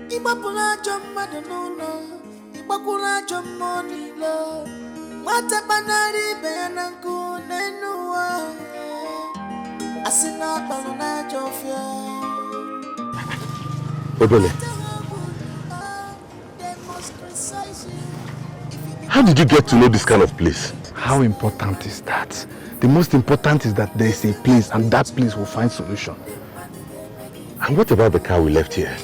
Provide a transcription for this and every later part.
Ibapula jomma de nuna, ibakula jomma ni lo. Mata banari benangu nenua. Asina banana jofia. Obele, how did you get to know this kind of place? How important is that? The most important is that there is a place and that place will find solution. And what about the car we left here?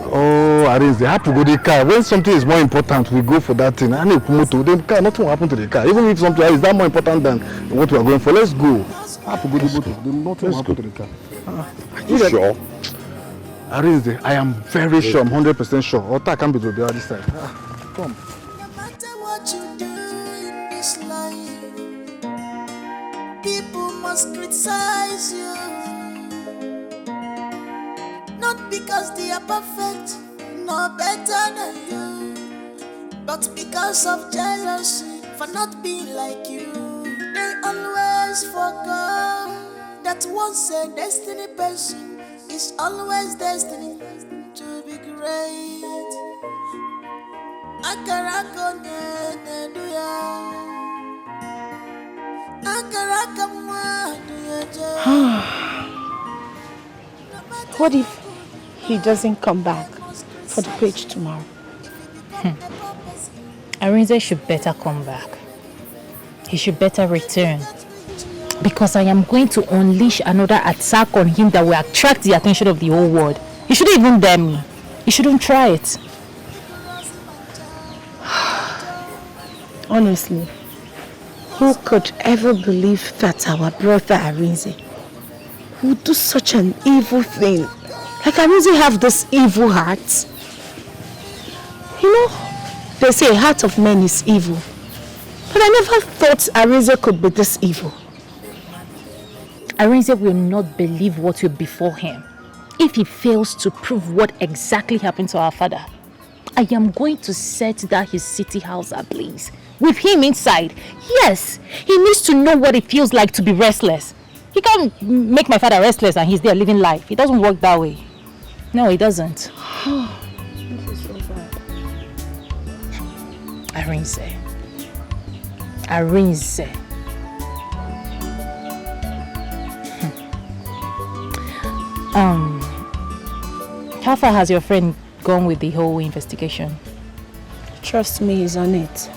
Oh, Arinze, they have to go to the car. When something is more important, we go for that thing. And if the car, nothing will happen to the car. Even if something is that more important than what we are going for, let's go. Have to go to the boat. Nothing will happen to the car. Are you sure? Arinze, I am very sure. I'm 100% sure. Ota can be to the other side. Come. No matter what you do in this life, people must criticize you. Not because they are perfect, no better than you, but because of jealousy for not being like you. They always forget that once a destiny person is always destined to be great. Akarako neduya, akaraka mwaduya. What if he doesn't come back for the page tomorrow? Arinze should better come back. He should better return. Because I am going to unleash another attack on him that will attract the attention of the whole world. He shouldn't even dare me. He shouldn't try it. Honestly, who could ever believe that our brother Arinze would do such an evil thing? Like Arinze have this evil heart. You know, they say a heart of man is evil. But I never thought Arinze could be this evil. Arinze will not believe what will befall him if he fails to prove what exactly happened to our father. I am going to set that his city house ablaze with him inside. Yes, he needs to know what it feels like to be restless. He can't make my father restless and he's there living life. It doesn't work that way. No, it doesn't. This is so bad. Arinze. Arinze. How far has your friend gone with the whole investigation? Trust me, he's on it.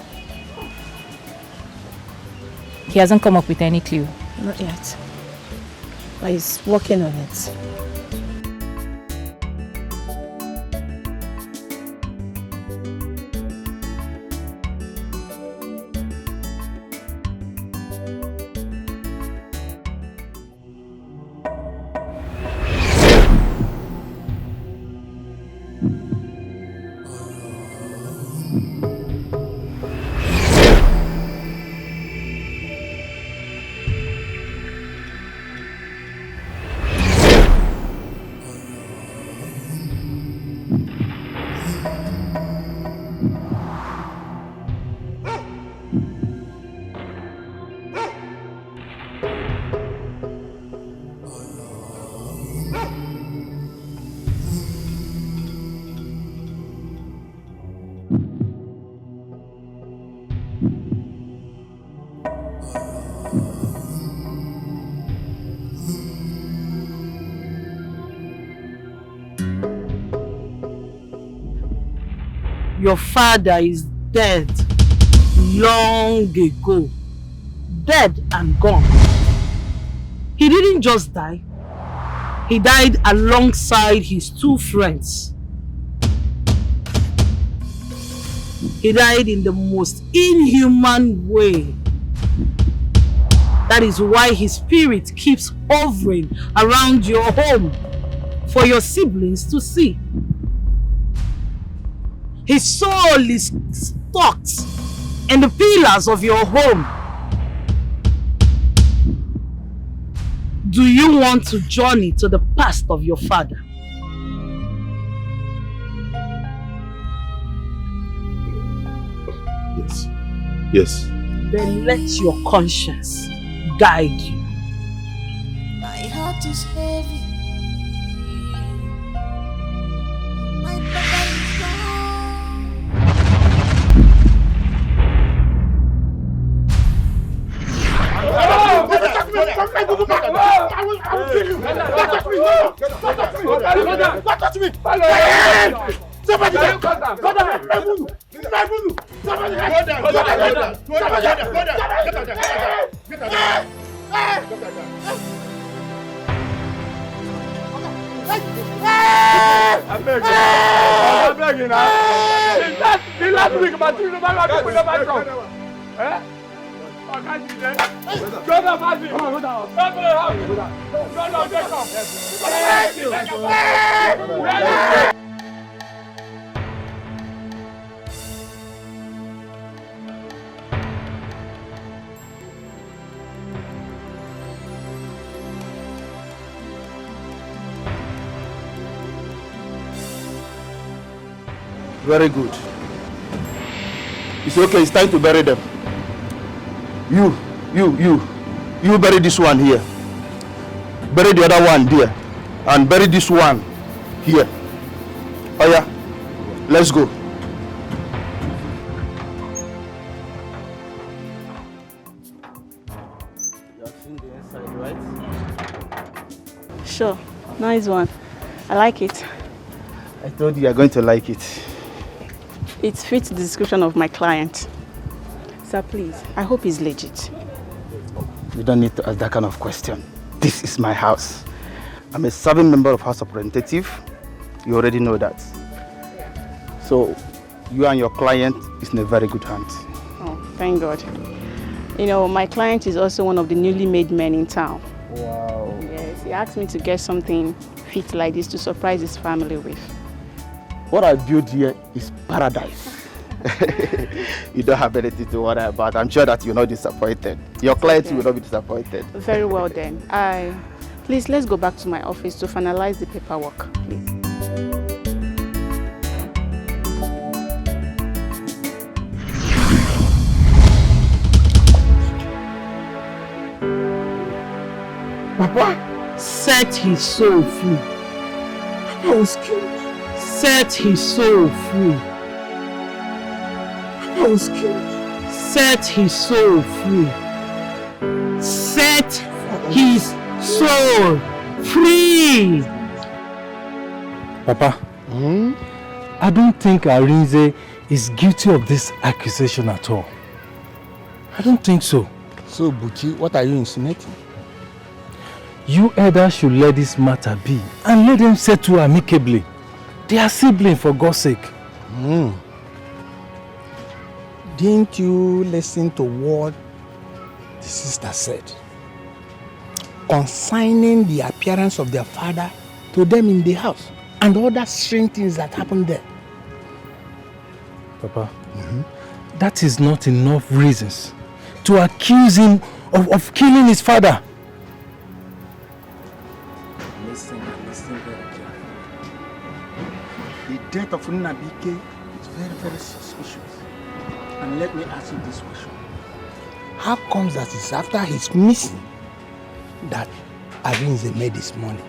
He hasn't come up with any clue? Not yet. But he's working on it. Your father is dead long ago. Dead and gone. He didn't just die. He died alongside his two friends. He died in the most inhuman way. That is why his spirit keeps hovering around your home for your siblings to see. His soul is stuck in the pillars of your home. Do you want to journey to the past of your father? Yes. Yes. Then let your conscience guide you. My heart is heavy. My papa me! Somebody help! Go down! Somebody help! I'm begging now. The last week, but you never come. Eh? I can't see that. Go down, Mazi. Go down. Very good. It's okay, it's time to bury them. You bury this one here. Bury the other one there. And bury this one here. Oh yeah, let's go. You have seen the inside, right? Sure, nice one. I like it. I told you you're going to like it. It fits the description of my client. Sir, please, I hope he's legit. You don't need to ask that kind of question. This is my house. I'm a serving member of House of Representative. You already know that. So, you and your client is in a very good hands. Oh, thank God. You know, my client is also one of the newly made men in town. Wow. Yes, he asked me to get something fit like this to surprise his family with. What I built here is paradise. You don't have anything to worry about. I'm sure that you're not disappointed. Your clients will not be disappointed. Very well then. Please, let's go back to my office to finalize the paperwork, please. Papa, set his soul free. Papa was killed. Set his soul free. Papa was killed. Set his soul free. Set his soul free. Papa, I don't think Arinze is guilty of this accusation at all. I don't think so. So, Buchi, what are you insinuating? You elders should let this matter be and let them settle amicably. They are siblings, for God's sake. Didn't you listen to what the sister said concerning the appearance of their father to them in the house and other strange things that happened there? Papa, that is not enough reasons to accuse him of killing his father. Listen very carefully. The death of Nnabike is very, very suspicious. And let me ask you this question. How comes that it's after he's missing that Arinze made his money?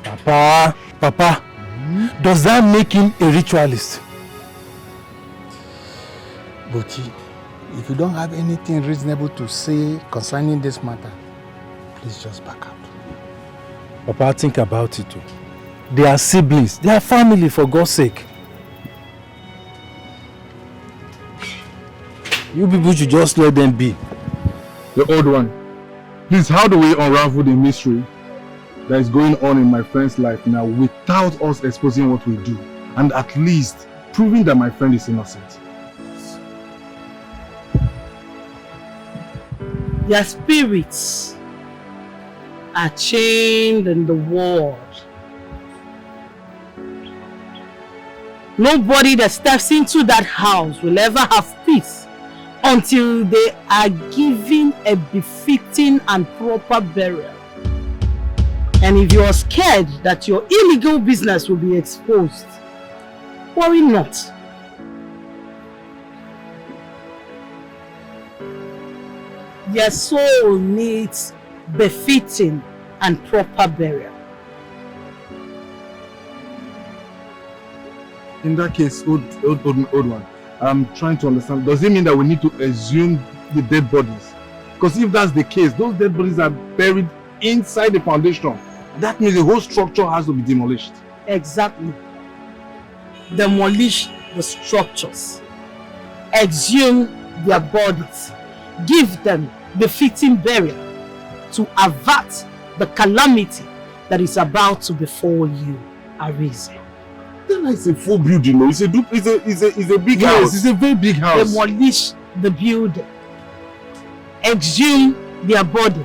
Papa, does that make him a ritualist? Buchi, if you don't have anything reasonable to say concerning this matter, please just back out. Papa, think about it too. They are siblings. They are family, for God's sake. You people should just let them be. The old one. Please, how do we unravel the mystery that is going on in my friend's life now without us exposing what we do? And at least proving that my friend is innocent. Their spirits are chained in the world. Nobody that steps into that house will ever have peace until they are given a befitting and proper burial. And if you are scared that your illegal business will be exposed, worry not. Their soul needs befitting and proper burial. In that case, old one, I'm trying to understand. Does it mean that we need to exhume the dead bodies? Because if that's the case, those dead bodies are buried inside the foundation. That means the whole structure has to be demolished. Exactly. Demolish the structures. Exhume their bodies. Give them befitting burial to avert the calamity that is about to befall you, Arinze. Then it's a full building. It's a big house. Yes, it's a very big house. Demolish the building. Exhume their body.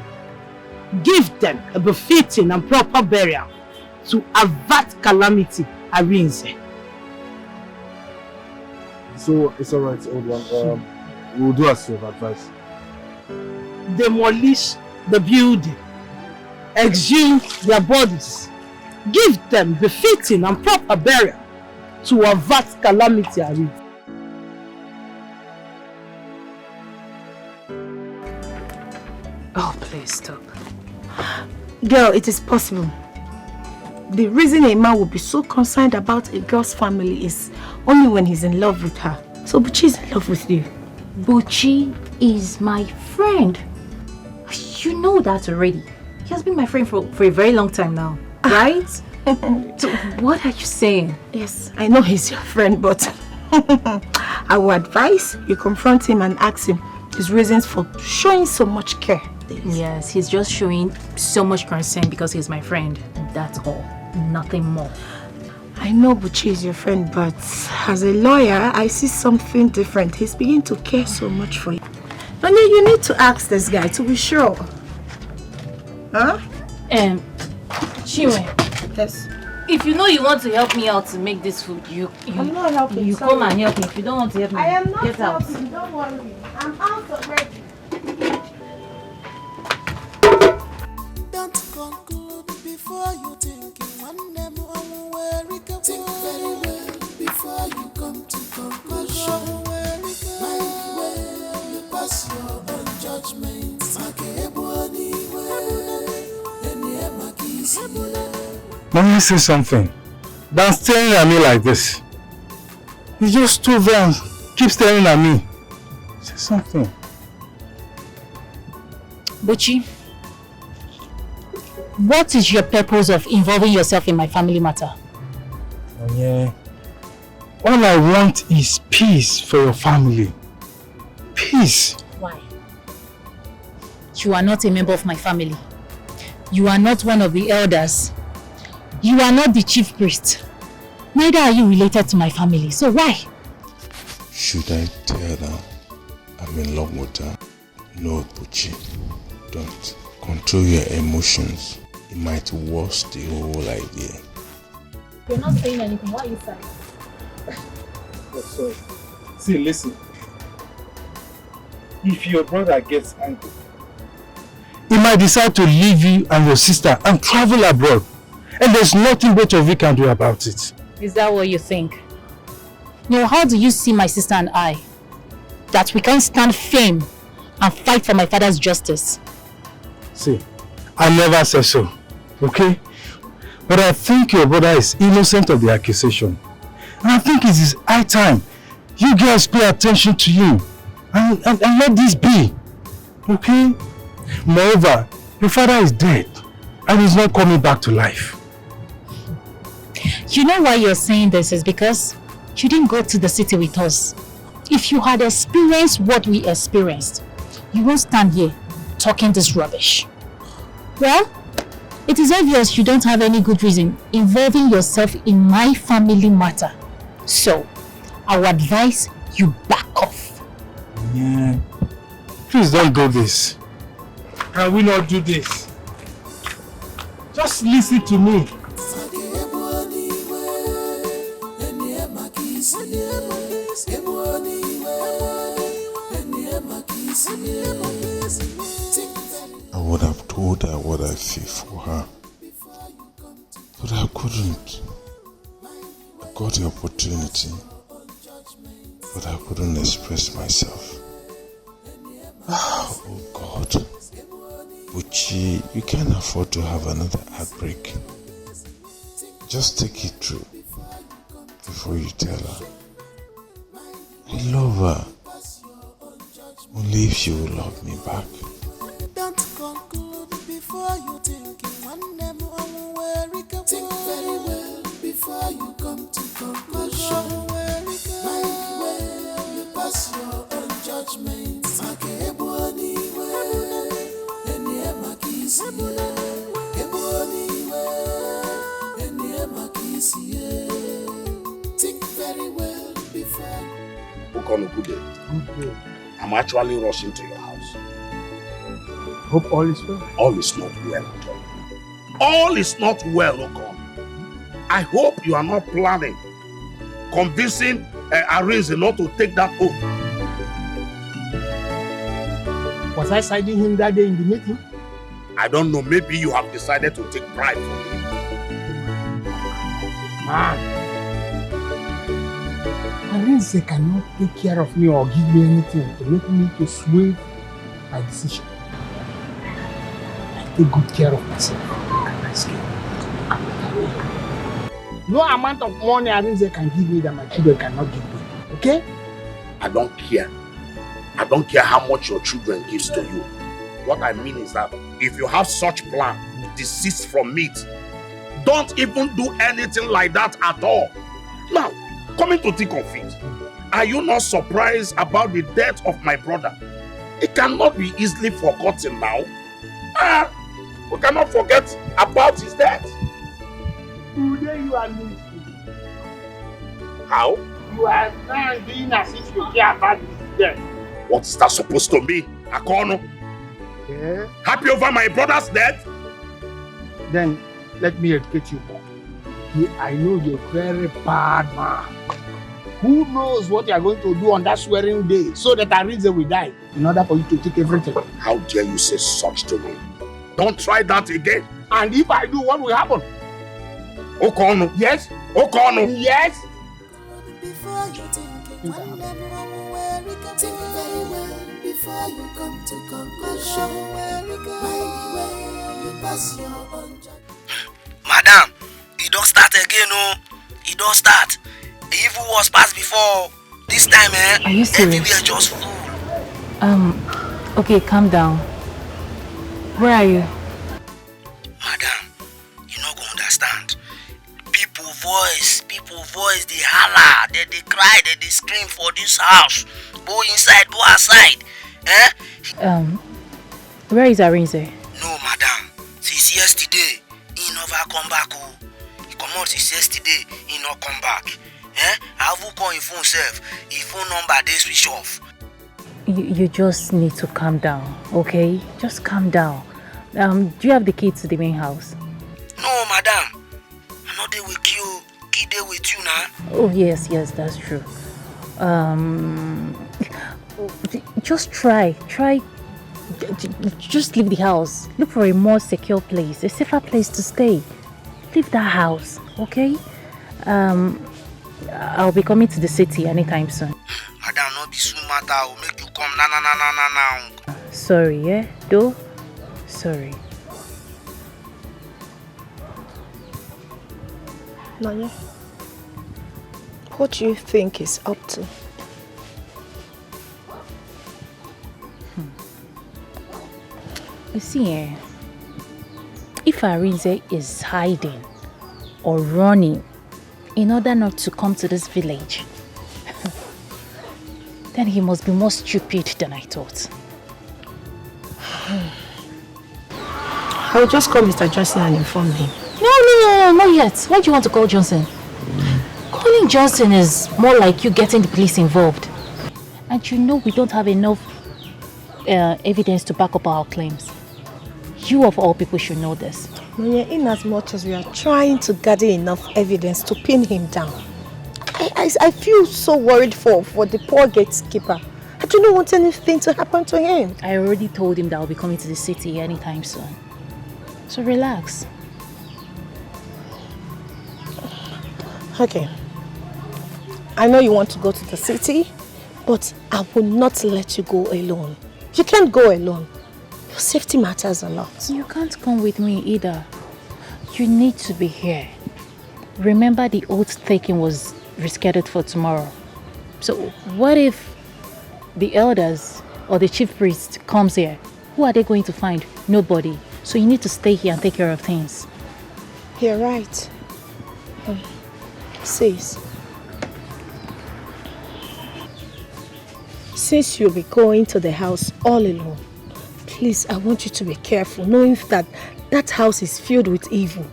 Give them a befitting and proper burial to avert calamity, Arinze. So it's alright, old one. We'll do as you have advised. Demolish the building. Exhume their bodies. Give them befitting and proper burial to avert calamity, Arinze. Oh, please stop. Girl, it is possible. The reason a man will be so concerned about a girl's family is only when he's in love with her. So Buchi is in love with you. Buchi is my friend. You know that already. He has been my friend for a very long time now, right? So what are you saying? Yes, I know he's your friend, but I would advise you confront him and ask him his reasons for showing so much care. Yes, he's just showing so much concern because he's my friend. That's all. Nothing more. I know Buchi is your friend, but as a lawyer, I see something different. He's beginning to care so much for you. And then you need to ask this guy to be sure. Huh? Chinwe. Yes. If you know you want to help me out to make this food, I'm not helping. You come and help me. If you don't want to help me, I am not get out. helping. Don't worry. I'm out already. Don't conclude before you think. One name think very well before you come to conclusion. Mind where you pass your own judgment. Let me say something. Don't staring at me like this. You just stood there and keep staring at me. Say something. Buchi, what is your purpose of involving yourself in my family matter? Oh yeah. All I want is peace for your family. Peace. Why? You are not a member of my family. You are not one of the elders. You are not the chief priest. Neither are you related to my family. So why? Should I tell her I'm in love with her? No, Buchi. Don't. Control your emotions. It might worse the whole idea. You're not saying anything. Why are you silent? Oh, sorry. See, listen. If your brother gets angry, he might decide to leave you and your sister and travel abroad. And there's nothing both of you can do about it. Is that what you think? Now, how do you see my sister and I? That we can't stand fame and fight for my father's justice? See, I never said so, okay? But I think your brother is innocent of the accusation. And I think it is high time you girls pay attention to him and let this be, okay? Moreover, your father is dead and he's not coming back to life. You know why you're saying this is because you didn't go to the city with us. If you had experienced what we experienced, you won't stand here talking this rubbish. Well, it is obvious you don't have any good reason involving yourself in my family matter. So, I would advise you back off. Yeah. Please don't do this. Can we not do this? Just listen to me. I would have told her what I feel for her, but I couldn't. I got the opportunity, but I couldn't express myself. Oh God, Buchi, you can't afford to have another heartbreak. Just take it through before you tell her. I love her, only if she will love me back. Don't conclude before you think. One name think very well before Okon, good day. Good day. I'm actually rushing to your house. Hope all is well. All is not well at all. All is not well, Okon. I hope you are not planning, convincing Arinze not to take that oath. Was I siding him that day in the meeting? I don't know. Maybe you have decided to take pride from him. Man, Arinze cannot take care of me or give me anything to make me to sway my decision. I take good care of myself. No amount of money Arinze can give me that my children cannot give me. Okay? I don't care. I don't care how much your children gives to you. What I mean is that if you have such plan, desist from it. Don't even do anything like that at all. Now, coming to think of it, are you not surprised about the death of my brother? It cannot be easily forgotten now. We cannot forget about his death. Today you are losing. How? You are now doing as if you care about his death. What is that supposed to mean, Akono? Yeah. Happy over my brother's death? Then let me educate you more. I know you're a very bad man. Who knows what you are going to do on that swearing day so that Arinze will die in order for you to take everything? How dare you say such to me? Don't try that again. And if I do, what will happen? Okono. Yes? Okono. Yes? Before you think very well before you come to conclusion. You pass your own judgment. Madam, it don't start again, no. It don't start. The evil was past before. This time, Are you serious? everywhere just full. Okay, calm down. Where are you? Madam, you not gonna understand. People voice, they holler, they cry, they scream for this house. Go inside, go outside. Where is Arinze? No, madam. Since yesterday, he never come back. He come out since yesterday, he not come back. I have call his phone self. His phone number they switch off. You just need to calm down, okay? Just calm down. Do you have the key to the main house? No, madam. I'm not there with you. Key there with you now. Oh, yes, that's true. Just try. Just leave the house. Look for a more secure place, a safer place to stay. Leave that house, okay? I'll be coming to the city anytime soon. Madam, not be soon matter. I'll make you come now. Sorry, yeah? Though? Sorry. Nanya, what do you think is up to? You see, if Arinze is hiding or running in order not to come to this village, then he must be more stupid than I thought. I will just call Mr. Johnson and inform him. No, not yet. Why do you want to call Johnson? Calling Johnson is more like you getting the police involved. And you know we don't have enough evidence to back up our claims. You of all people should know this. In as much as we are trying to gather enough evidence to pin him down, I feel so worried for the poor gatekeeper. I do not want anything to happen to him. I already told him that I'll be coming to the city anytime soon. So relax. Okay. I know you want to go to the city, but I will not let you go alone. You can't go alone. Your safety matters a lot. You can't come with me either. You need to be here. Remember the oath taking was rescheduled for tomorrow. So what if the elders or the chief priest comes here? Who are they going to find? Nobody. So you need to stay here and take care of things. You're right. Sis, since you'll be going to the house all alone, please, I want you to be careful, knowing that that house is filled with evil.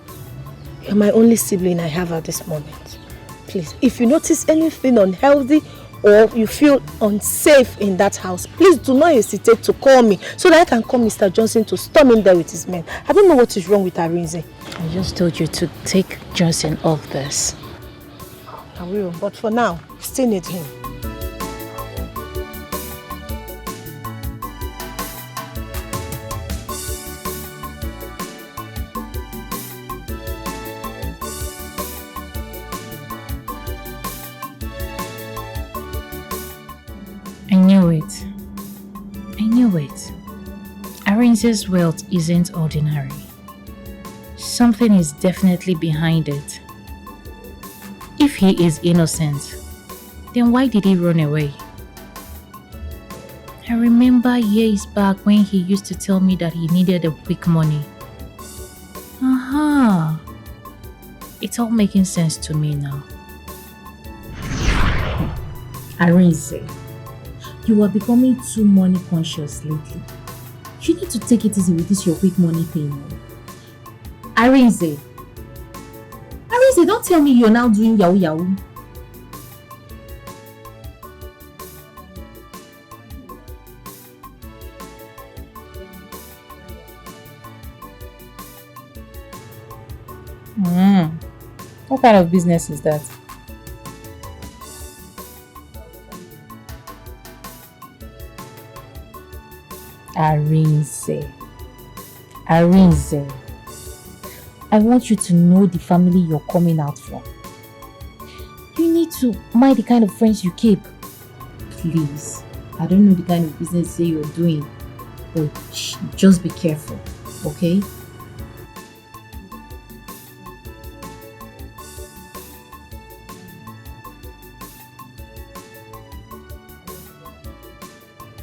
You're my only sibling I have at this moment. Please, if you notice anything unhealthy or you feel unsafe in that house, please do not hesitate to call me so that I can call Mr. Johnson to storm in there with his men. I don't know what is wrong with Arinze. I just told you to take Johnson off this. I will, but for now, I still need him. I knew it. Arinze's wealth isn't ordinary. Something is definitely behind it. If he is innocent, then why did he run away? I remember years back when he used to tell me that he needed a quick money. It's all making sense to me now. Arinze, you are becoming too money conscious lately. You need to take it easy with this your quick money thing. Arinze, don't tell me you're now doing yahoo yahoo. What kind of business is that? Arinze, I want you to know the family you're coming out from. You need to mind the kind of friends you keep. Please, I don't know the kind of business you're doing, but just be careful, okay?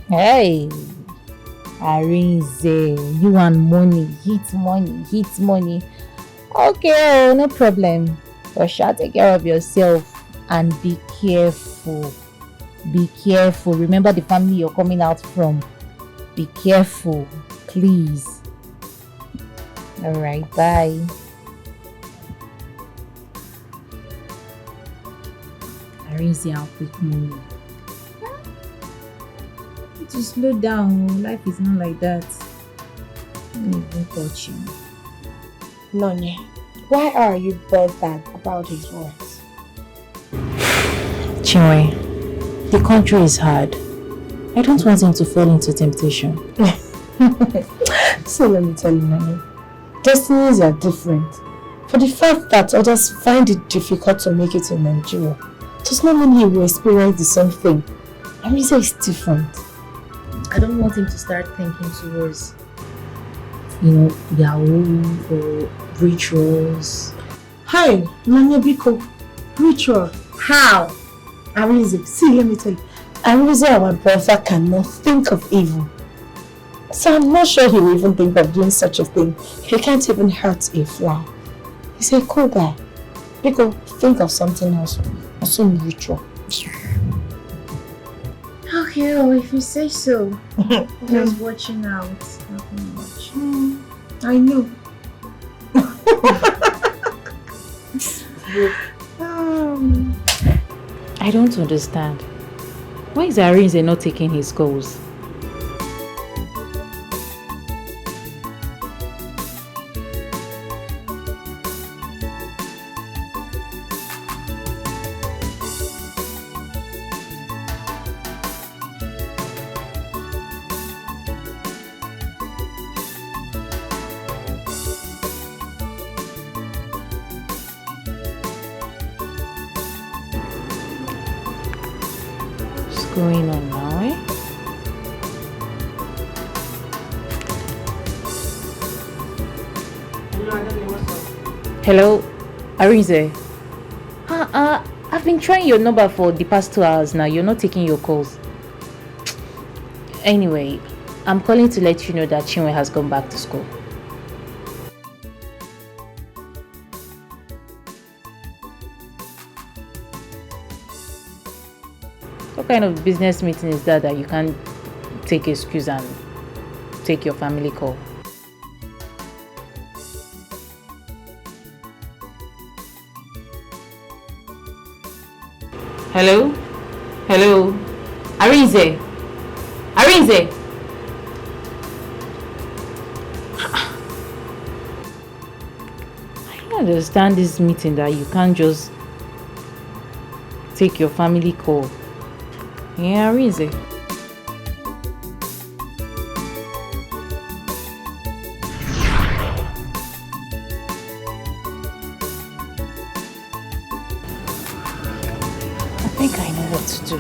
Hey, Arinze, you want money, hit money. Okay, no problem. But shall take care of yourself and be careful. Be careful. Remember the family you're coming out from. Be careful, please. Alright, bye. Arinze, I'll quick money. To slow down, life is not like that. Don't even touch you. Nonye, why are you bothered about his words? Chinwe, the country is hard. I don't want him to fall into temptation. So let me tell you, Nonye, destinies are different. For the fact that others find it difficult to make it in Nigeria does not mean he will experience the same thing. Arinze is different. I don't want him to start thinking towards, Yahoo or rituals. Hi, Nanya Biko. Ritual. How? Arinze, see, let me tell you. Arinze, our brother, cannot think of evil. So I'm not sure he will even think of doing such a thing. He can't even hurt a fly. He's a cool guy. Biko, think of something else. Or some ritual. Okay, well, if you say so. Just watching out. Nothing much. I know. I don't understand. Why is Arinze not taking his calls? Going on now, eh? Hello, Arinze. I've been trying your number for the past 2 hours now. You're not taking your calls. Anyway, I'm calling to let you know that Chinwe has gone back to school. What kind of business meeting is that you can't take excuse and take your family call? Hello? Hello? Arinze? Arinze? I don't understand this meeting that you can't just take your family call. Yeah, Arinze. I think I know what to do.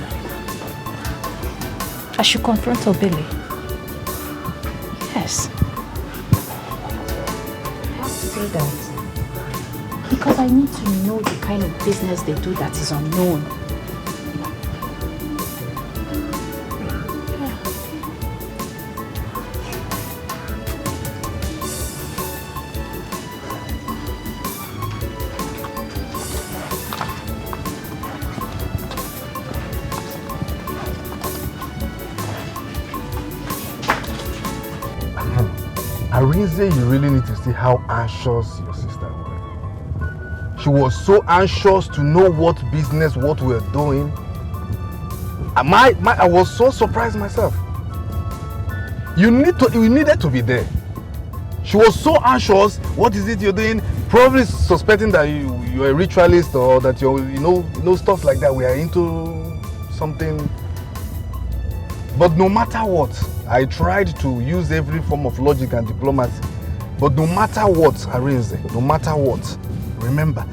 I should confront Obele. Yes. I have to do that. Because I need to know the kind of business they do that is unknown. Arinze, you really need to see how anxious your sister was. She was so anxious to know what business, what we're doing. I was so surprised myself. You needed to be there. She was so anxious. What is it you're doing? Probably suspecting that you're a ritualist or that you know stuff like that. We are into something. But no matter what, I tried to use every form of logic and diplomacy. But no matter what, Arinze, no matter what, remember,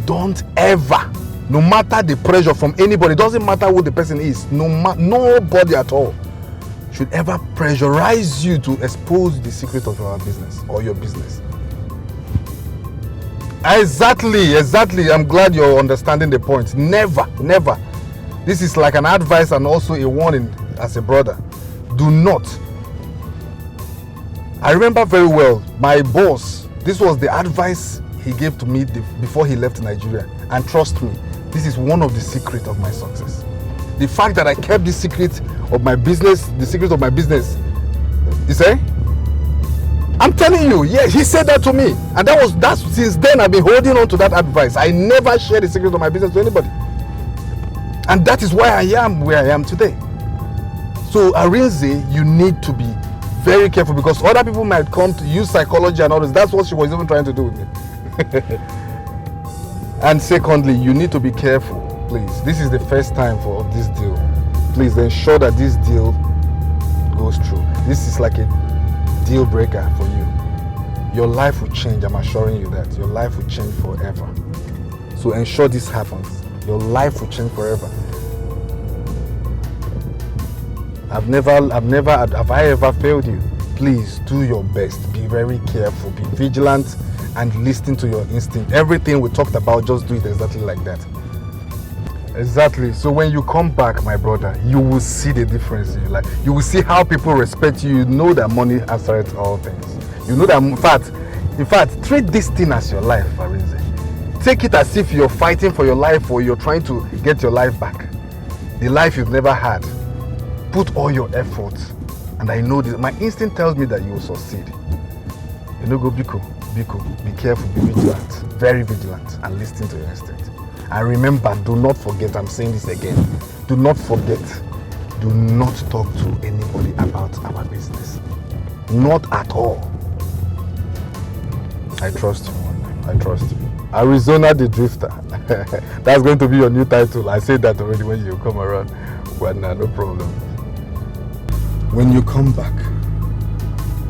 don't ever, no matter the pressure from anybody, doesn't matter who the person is, nobody at all should ever pressurize you to expose the secret of our business or your business. Exactly. I'm glad you're understanding the point. Never. This is like an advice and also a warning as a brother. Do not. I remember very well, my boss, this was the advice he gave to me before he left Nigeria. And trust me, this is one of the secrets of my success. The fact that I kept the secret of my business, you say? I'm telling you, yeah, he said that to me. And that's since then I've been holding on to that advice. I never share the secret of my business to anybody. And that is why I am where I am today. So Arinze, you need to be very careful because other people might come to use psychology and all this. That's what she was even trying to do with me. And secondly, you need to be careful, please. This is the first time for this deal. Please ensure that this deal goes through. This is like a deal breaker for you. Your life will change, I'm assuring you that. Your life will change forever. So ensure this happens. Your life will change forever. Have I ever failed you? Please do your best. Be very careful. Be vigilant and listen to your instinct. Everything we talked about, just do it exactly like that. Exactly. So when you come back, my brother, you will see the difference in your life. You will see how people respect you. You know that money answers all things. You know that, in fact, treat this thing as your life, Arinze. Take it as if you're fighting for your life or you're trying to get your life back. The life you've never had. Put all your effort, and I know this. My instinct tells me that you will succeed. You know, Biko, be careful, be vigilant, very vigilant, and listen to your instinct. And remember, do not forget, I'm saying this again, do not forget, do not talk to anybody about our business. Not at all. I trust you. Arizona the Drifter. That's going to be your new title. I said that already when you come around. Well, no problem. When you come back,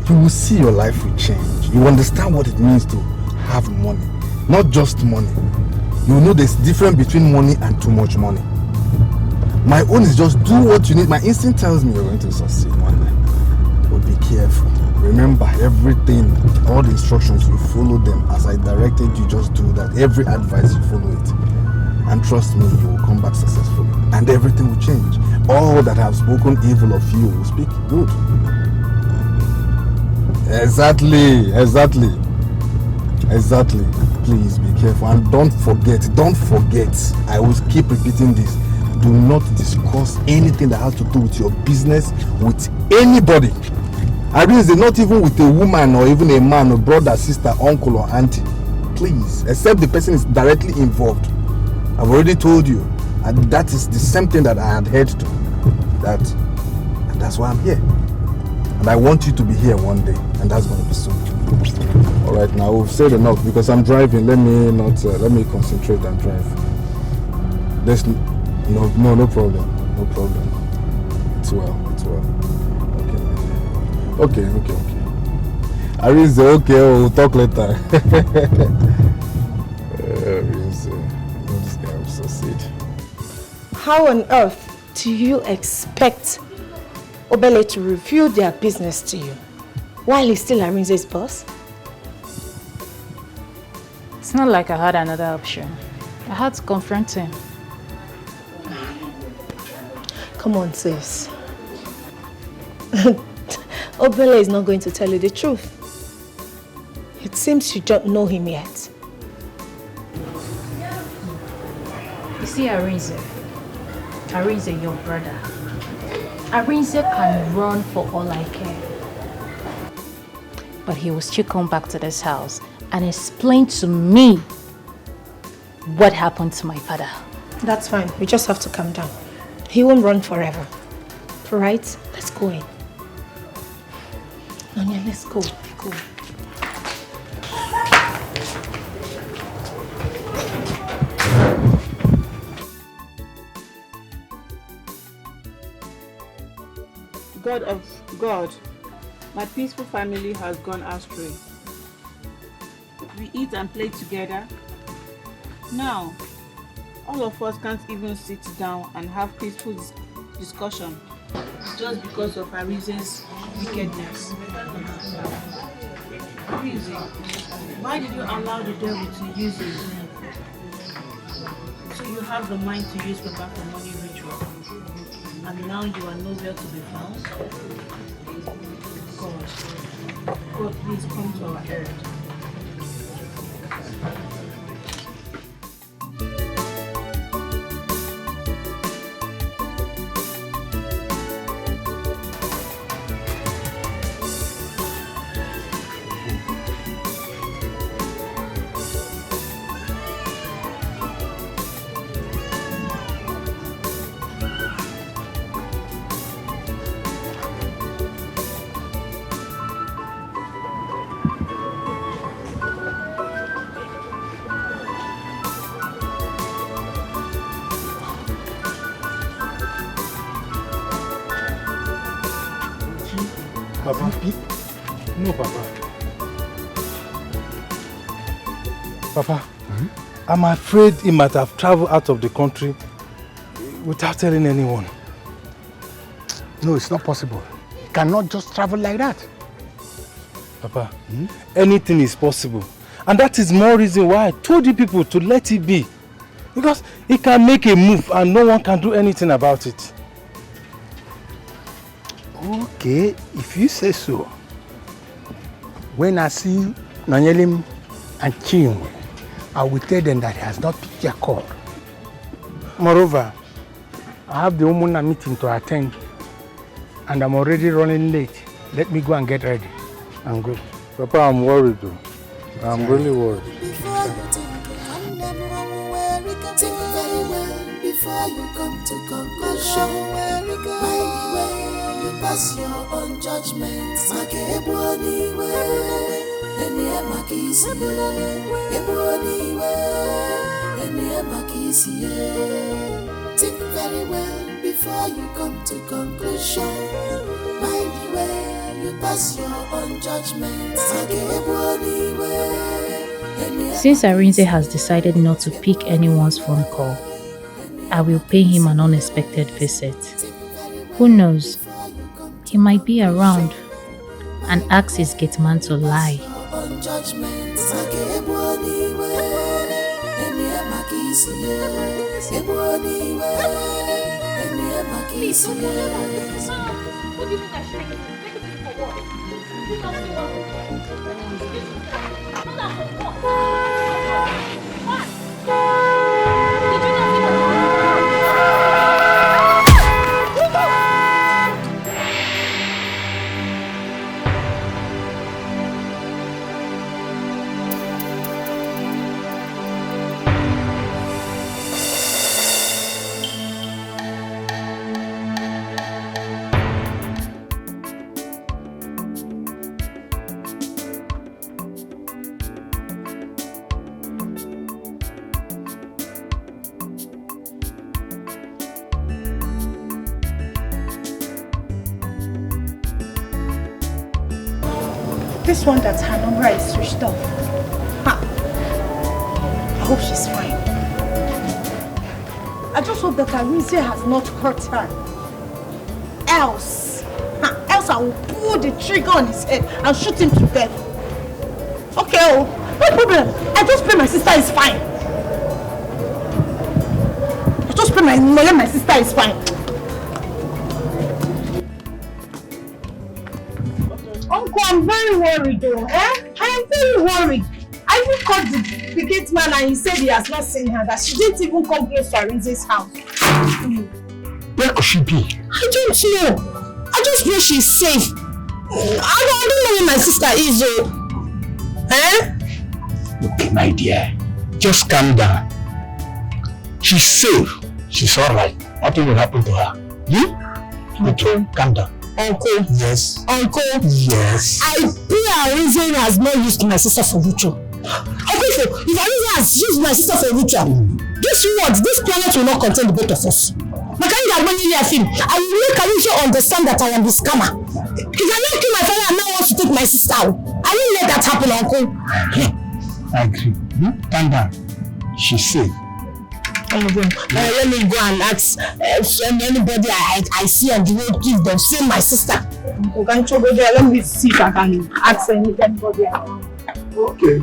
you will see your life will change. You understand what it means to have money. Not just money. You know there's difference between money and too much money. My own is just do what you need. My instinct tells me you're going to succeed one day. But be careful. Remember everything, all the instructions, you follow them. As I directed you, just do that. Every advice, you follow it. And trust me, you will come back successfully. And everything will change. All that have spoken evil of you will speak good. Exactly. Please be careful. And don't forget, I will keep repeating this. Do not discuss anything that has to do with your business with anybody. I mean, not even with a woman or even a man or brother, sister, uncle or auntie. Please, except the person is directly involved. I've already told you, And that is the same thing that I adhered to. And that's why I'm here. And I want you to be here one day, and that's going to be soon. All right, now we've said enough because I'm driving. Let me concentrate and drive. There's no problem. No problem. It's well. Okay. Arinze, okay, we'll talk later. Arinze, this guy will succeed. How on earth do you expect Obele to reveal their business to you while he's still Arinze's boss? It's not like I had another option. I had to confront him. Come on, sis. Obele is not going to tell you the truth. It seems you don't know him yet. You see, Arinze, your brother. Arinze can run for all I care. But he will still come back to this house and explain to me what happened to my father. That's fine. We just have to calm down. He won't run forever. Right? Let's go in. Nonya, let's go. Go. God of God, my peaceful family has gone astray. We eat and play together. Now, all of us can't even sit down and have peaceful discussion just because of Arinze's wickedness. Arinze, why did you allow the devil to use you? So you have the mind to use Papa for money ritual, and now you are nowhere to be found? God, please come to our aid. Papa? No, Papa. Papa, I'm afraid he might have traveled out of the country without telling anyone. No, it's not possible. He cannot just travel like that. Papa, anything is possible. And that is more reason why I told you people to let it be. Because he can make a move and no one can do anything about it. Okay, if you say so. When I see Nanyelim and Chinwe, I will tell them that he has not picked their call. Moreover, I have the Umuna meeting to attend and I'm already running late. Let me go and get ready. I'm good. Papa, I'm worried though. I'm really worried. Think very well before you come to conclusion. You pass your own judgment. Think very well before you come to conclusion. Mind the way you pass your own judgment. Since Arinze has decided not to pick anyone's phone call, I will pay him an unexpected visit. Who knows? He might be around and ask his gate man to lie. this one that her number is switched off. Ha. I hope she's fine. I just hope that Arinze has not hurt her. Else I will pull the trigger on his head and shoot him to death. Okay, oh, no problem. I just pray my sister is fine. I just pray my sister is fine. Uncle, I'm very worried though. I am very worried. I even called the gate man and he said he has not seen her, that she didn't even come close to Arinze's house. Where could she be? I don't know. I just know she's safe. I don't know where my sister is. Okay, my dear. Just calm down. She's safe. She's alright. Nothing will happen to her. Okay, calm down. Uncle. Yes. Uncle. Yes. I pray Arinze has not used my sister for ritual. Okay, so if Arinze has used my sister for ritual, guess what? This planet will not contain the both of us. I will make Arinze understand that I am the scammer. If I not kill my father and now wants to take my sister out, I won't let that happen, Uncle. I agree. Calm down. She's safe. Let me go and ask anybody I see on the road, give them, save my sister. Uncle, can you go there? Let me see if I can ask anybody around. Okay.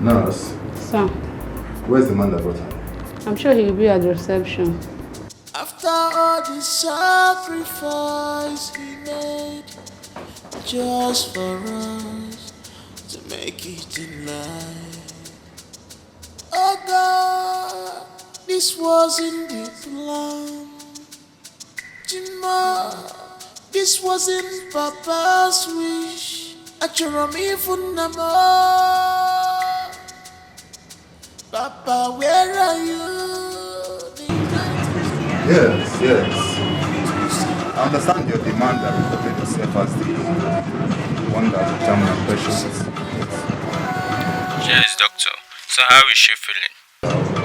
Nurse. Sir. Where's the man that brought her? I'm sure he'll be at the reception. After all the sacrifice he made, just for us to make it in life. Oh God, this wasn't the plan. Jima, this wasn't Papa's wish. Achorami funama. Papa, where are you? Yes. I understand your demand that reported yourself as the one that determined the precious. Yes, doctor. So how is she feeling?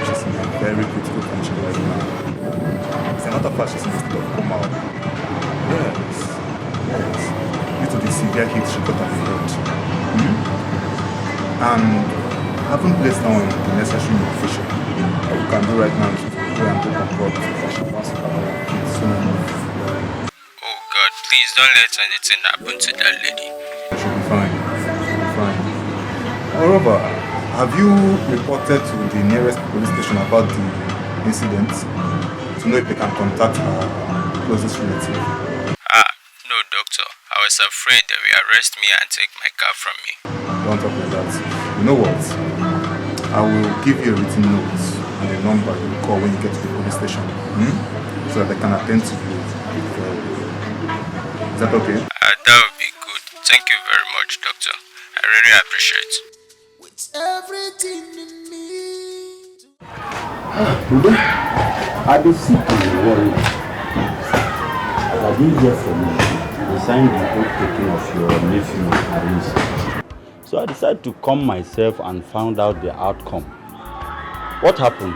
She's in a very critical condition right now. It's another fact she's in a state of coma. Yes. Due to the severe heat she got on the head. And haven't placed now in the necessary medication. What we can do right now is to go and go control the she wants to have kids soon enough. Oh God, please don't let anything happen to that lady. She'll be fine. Moreover, have you reported to the nearest police station about the incident to know if they can contact her closest relative? No doctor. I was afraid they will arrest me and take my car from me. Don't talk like that. You know what? I will give you a written note and a number you will call when you get to the police station. So that they can attend to you. Is that okay? That would be good. Thank you very much, doctor. I really appreciate it. With everything in me. I be sick and worried. I didn't hear from you. They signed the oath taking of your nephew, Arinze. So I decided to come myself and found out the outcome. What happened?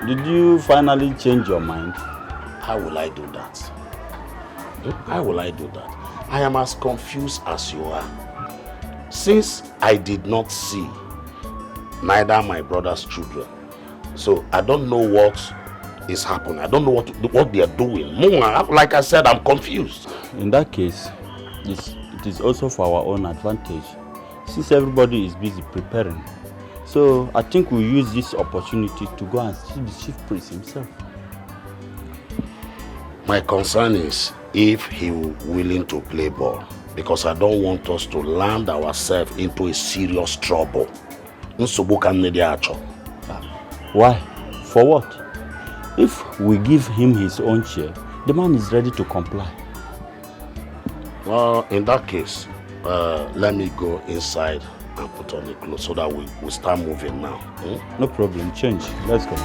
Did you finally change your mind? How will I do that? How will I do that? I am as confused as you are. Since I did not see neither my brother's children, so I don't know what is happening. I don't know what they are doing. Like I said, I'm confused. In that case, it is also for our own advantage. Since everybody is busy preparing, So I think we'll use this opportunity to go and see the chief priest himself. My concern is if he willing to play ball, because I don't want us to land ourselves into a serious trouble. Why? For what? If we give him his own share, the man is ready to comply. Well, in that case, let me go inside and put on the clothes so that we start moving now. No problem, change. Let's go.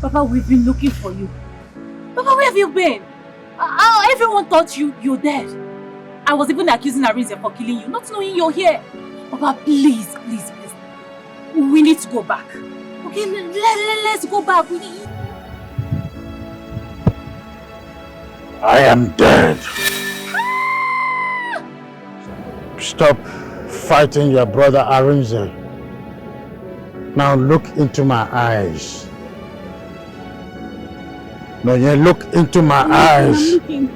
Papa, we've been looking for you. Papa, where have you been? Everyone thought you're dead. I was even accusing Arinze for killing you, not knowing you're here. Papa, please, please, please. We need to go back. Okay, let's go back. I am dead. Stop fighting your brother Arinze. Now look into my eyes. No, you look into my eyes. I'm looking.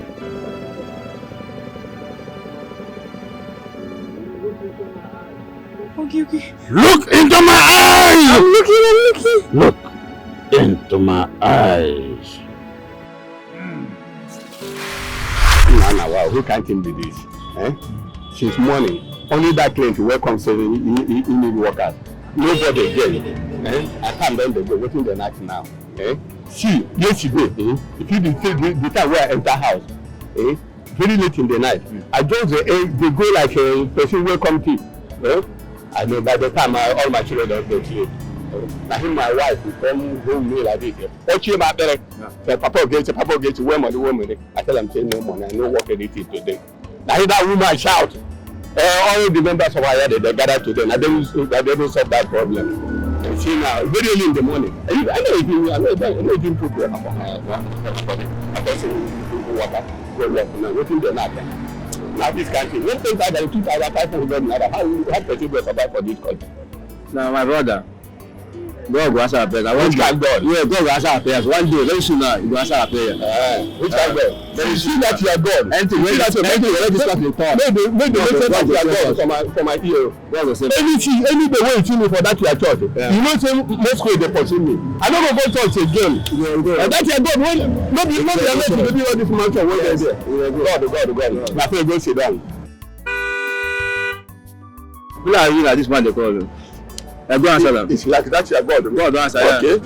Okay. Look into my eyes! I'm looking. Look into my eyes. Now, wow, who can't do this? Since morning, only that client welcome saying he need workers. Nobody again. I can't bend the go. Waiting the night now. See, yesterday, if you did the time where I enter house, very late in the night, I just they go like a person welcome tea. I know by the time all my children don't go to sleep. I think my wife will come home me like this. What you about there? Papa gets where money. I tell them say no money, I no work anything today. Now that woman shout. All the members of our they gather today, and they don't solve that problem. And see now, very early in the morning. I know if you put the now this country, when things are 2,500 naira, how person will survive for this country? Now, my brother, God will answer our prayers. Which kind God? Yeah, God will answer our prayers. One day, very soon now, He will answer our prayers. Which kind God? But you see that you are God. Anything when that you already start in thought. Maybe say that you are God for my ear. Any the way you see me for that you are church. You know say most way they pursue me. I don't go church again. And that you are God. When maybe I'm not to be all this mansion when they there. God. My friend go sit down. Who are you that this man they call you? I go answer them. It's like that you are God. God don't answer. Okay.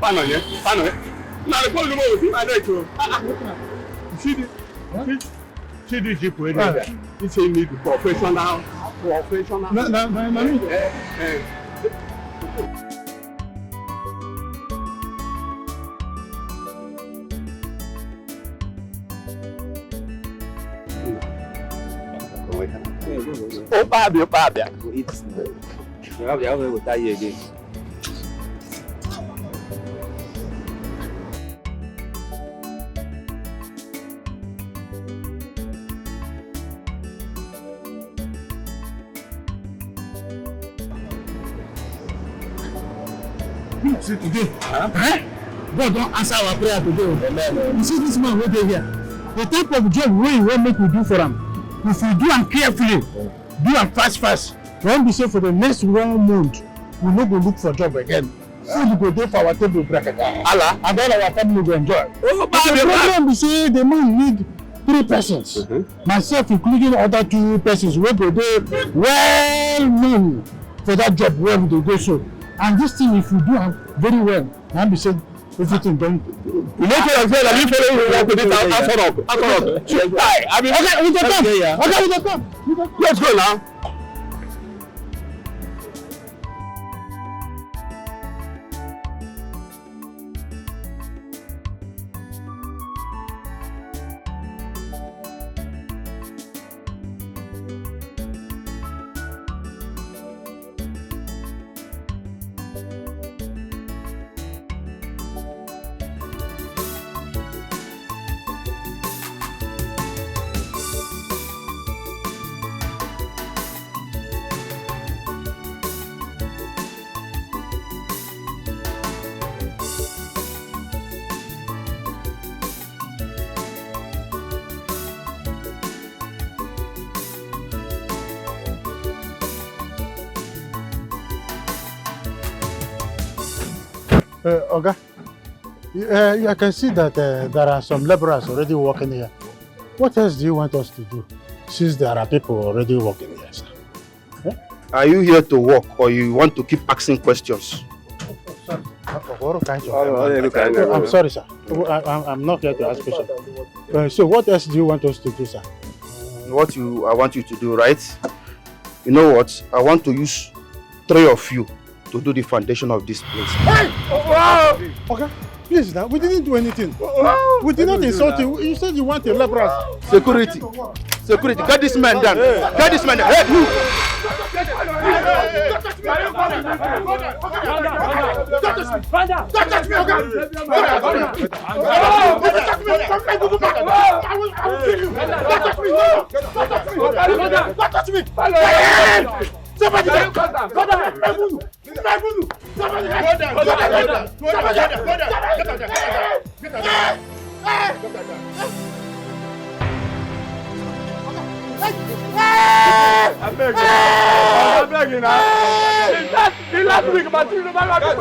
Pano, now the problem is my neck. See the jeep where they it's a need professional. Oh, Pabia. You have to go again. See today, God don't answer our prayer today. Amen. You see this man right here. The type of job we want make we do for him. If we do am carefully, do am fast. When we say for the next 1 month, we no go look for job again. Food go dey for our table break again. Allah, and all our family go enjoy. The problem be say the man need 3 persons. Myself including other 2 persons wey go dey well known for that job where we dey go so. And this thing, if we do am very well, now be say everything done. You know what I'm saying? Let me follow you up with this answer up. Okay, we can come. Okay, we can come. Let's go now. Oga, I can see that there are some laborers already working here. What else do you want us to do, since there are people already working here, sir? Are you here to work or you want to keep asking questions? I'm sorry, sir. I'm not here to ask questions. So what else do you want us to do, sir? I want you to do, right? You know what? I want to use 3 of you to do the foundation of this place. Hey! Okay, please now, we didn't do anything. We did not insult you. You said you want a laborer. Security, get this man down. Get this man down. Hey, you! Somebody go down. I'm begging now. The last week, but you never got to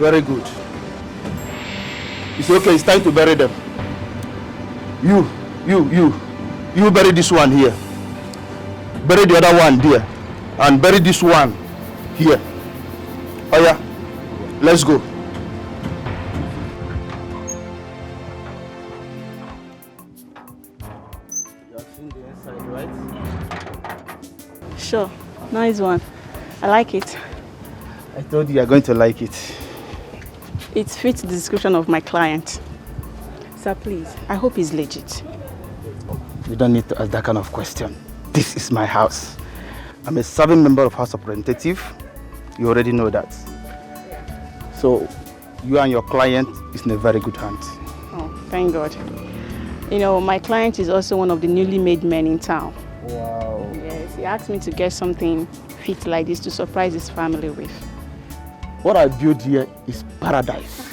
Very good. It's okay, it's time to bury them. You bury this one here. Bury the other one there. And bury this one here. Oh yeah, let's go. You have seen the inside, right? Sure, nice one. I like it. I told you are going to like it. It fits the description of my client. Sir, please, I hope he's legit. You don't need to ask that kind of question. This is my house. I'm a serving member of House of Representative. You already know that. So, you and your client is in a very good hands. Oh, thank God. You know, my client is also one of the newly made men in town. Wow. Yes, he asked me to get something fit like this to surprise his family with. What I built here is paradise.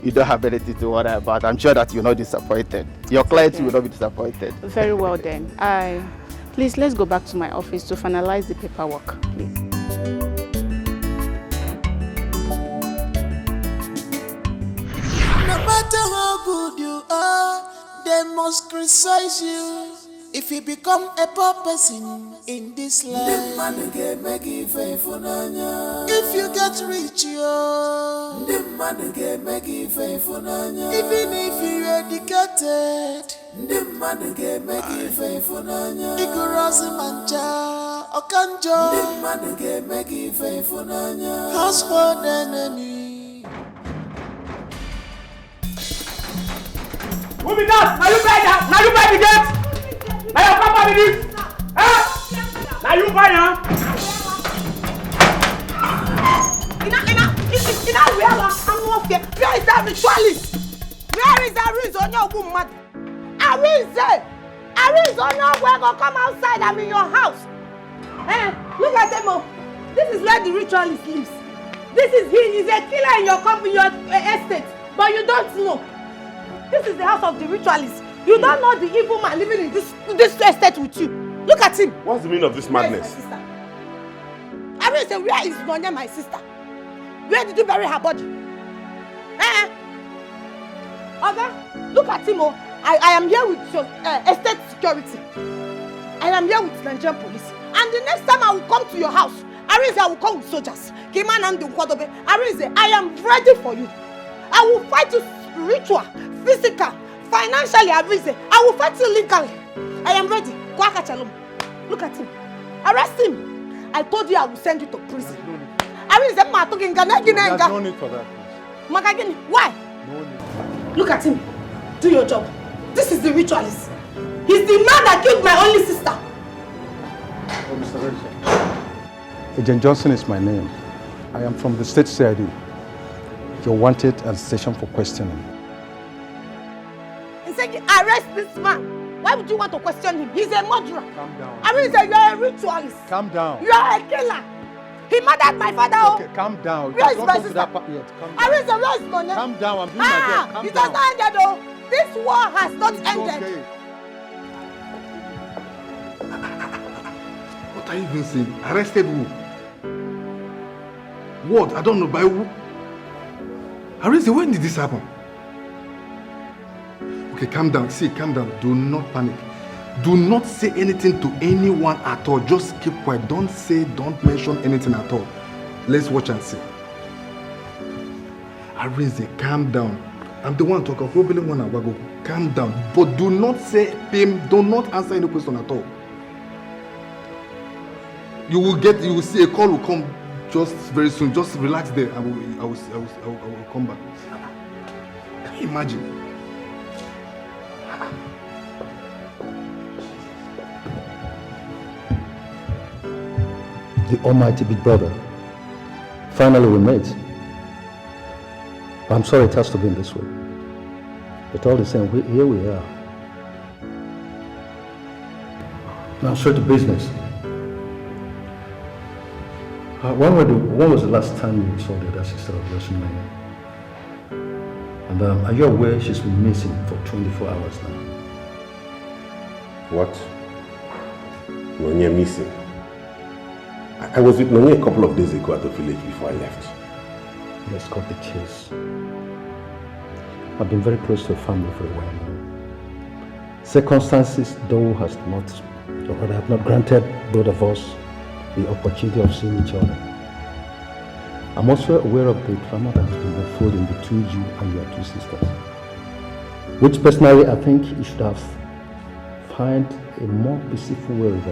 You don't have anything to worry about. I'm sure that you're not disappointed. Your client will not be disappointed. Very well then. Please, let's go back to my office to finalize the paperwork, please. No matter how good you are, they must criticize you. If you become a poor person in this life, if you get rich, even if you're educated, Igorozi mancha, okanjo, household enemy. Who be that? Now you buy that? Now you buy the gate? Now your papa be this? Eh? Now you buy her? Where is that ritualist? Where is that Arinze on your woman? Arinze! Arinze on your way, go come outside. I'm in your house. Eh? Look at them all. This is where the ritualist lives. This is he. He's a killer in your company, your estate. But you don't know. This is the house of the ritualist. You don't know the evil man living in this estate with you. Look at him. What's the meaning of this madness? Arinze, where is Nonya, my sister? Where did you bury her body? Eh? Okay? Look at him. I am here with your estate security. I am here with Nigerian police. And the next time I will come to your house, Arinze, I will come with soldiers. Arinze, I am ready for you. I will fight you spiritual, physical, financially, Arinze. I will fight you legally. I am ready. Look at him. Arrest him. I told you I will send you to prison. There's no need for that. Why? No need. Look at him. Do your job. This is the ritualist. He's the man that killed my only sister. Oh, Mr. Rachel. Agent Johnson is my name. I am from the state CID. You're wanted at the station for questioning. He said, arrest this man. Why would you want to question him? He's a murderer. Calm down. Arinze, you are a ritualist. Calm down. You are a killer. He murdered my father. Okay, calm down. Where is my sister? Yet. Calm down. Arinze, where is Nonya? Calm down. I'm doing my job. Calm it down. has not ended though. This war has not ended. Okay. What are you even saying? Arrested who? What? I don't know. By who? Arinze, when did this happen? Okay, calm down. See, calm down. Do not panic. Do not say anything to anyone at all. Just keep quiet. Don't mention anything at all. Let's watch and see. Arinze, calm down. I'm the one talking. Probably one ago. Calm down. But do not say him. Do not answer any question at all. You will see a call will come just very soon. Just relax there. I will come back. Can you imagine? The almighty big brother. Finally we met. I'm sorry it has to be in this way. But all the same, here we are. Now straight to business. When was the last time you saw the other sister of yours in Naija? And are you aware she's been missing for 24 hours now? What? Nonya missing? I was with Nonya a couple of days ago at the village before I left. Let's cut the chase. I've been very close to her family for a while now. Circumstances, though, have not granted both of us the opportunity of seeing each other. I'm also aware of the drama that has been unfolding between you and your two sisters. Which personally, I think you should have find a more peaceful way of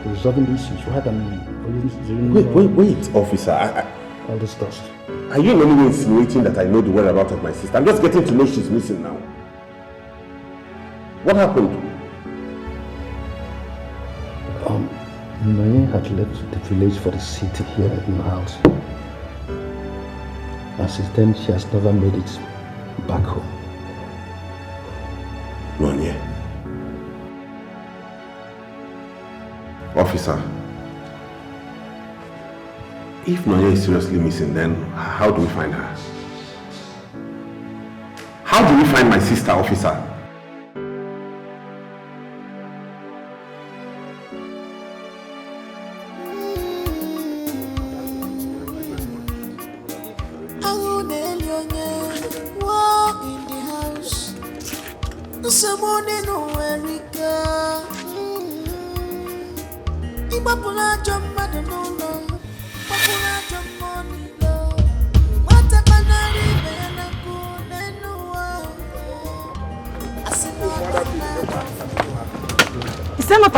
resolving the issues rather than... Wait, officer. All this dust. Are you in any way insinuating that I know the whereabouts of my sister? I'm just getting to know she's missing now. What happened? Nonya had left the village for the city here in the house. And since then, she has never made it back home. Nonya. Officer, if Nonya is seriously missing, then how do we find her? How do we find my sister, officer?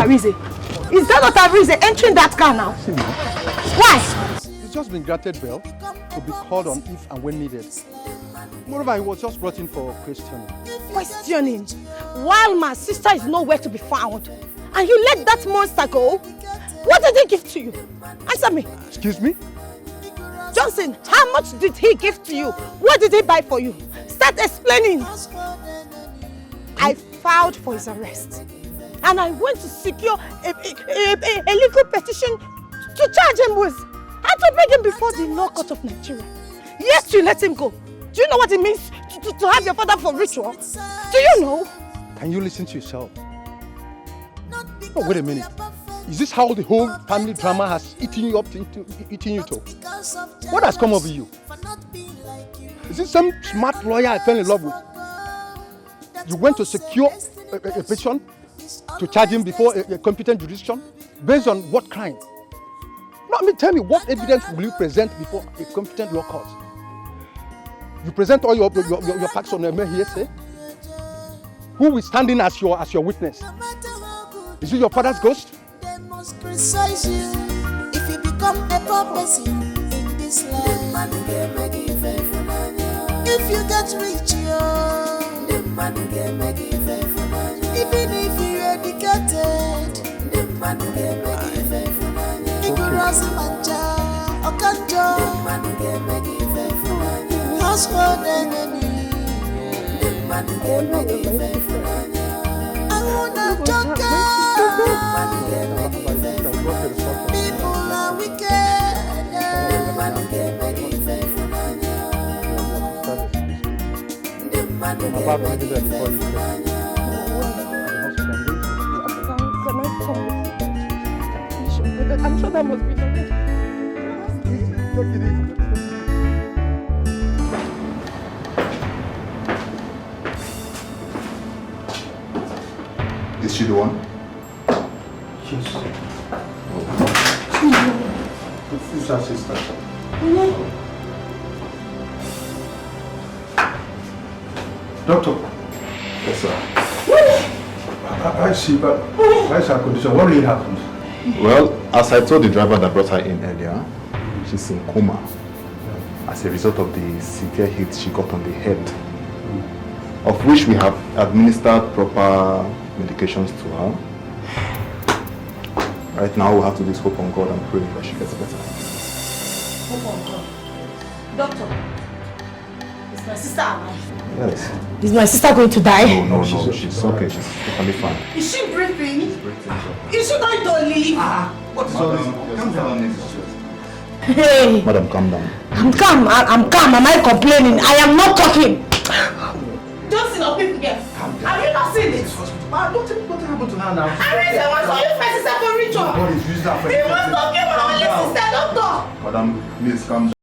Is that not Arinze entering that car now? Why? He's just been granted bail to be called on if and when needed. Moreover, he was just brought in for questioning. Questioning? While my sister is nowhere to be found, and you let that monster go? What did he give to you? Answer me. Excuse me? Johnson, how much did he give to you? What did he buy for you? Start explaining. I filed for his arrest. And I went to secure a legal petition to charge him with. And to bring him before the law court of Nigeria. Yes, you let him go. Do you know what it means to have your father for ritual? Do you know? Can you listen to yourself? Oh, wait a minute. Is this how the whole family drama has eaten you up, eating you to? What has come over you? Is this some smart lawyer I fell in love with? You went to secure a petition to charge him before a competent jurisdiction? Based on what crime? No, tell me, what evidence will you present before a competent law court? You present all your facts on a mere hearsay? Who is standing as your witness? Is it your father's ghost? They must criticize you if you become a purpose in this life. If you get rich, even if you're educated, ignorance manja, okanjo, household enemy. I wanna talk. People are wicked. I'm sure that must be something. Is she the one? Yes. Who's her sister? Doctor. Yes, sir. I see, but why is her condition? What really happened? Well, as I told the driver that brought her in earlier, she's in coma as a result of the severe hit she got on the head, of which we have administered proper medications to her. Right now, we have to just hope on God and pray that she gets better. Hope on God. Doctor, is my sister alive? Yes. Is my sister going to die? No, she's okay. She's totally fine. Is she breathing? Is she going to live? What is all this? Calm down. Hey! Madam, calm down. I'm calm. I'm calm. Am I complaining? I am not talking. Don't see no people here. Have you not seen this? What happened to her now? I really want to use my sister for ritual. God is using her for He wants to give her my sister, doctor. Madam, please calm down.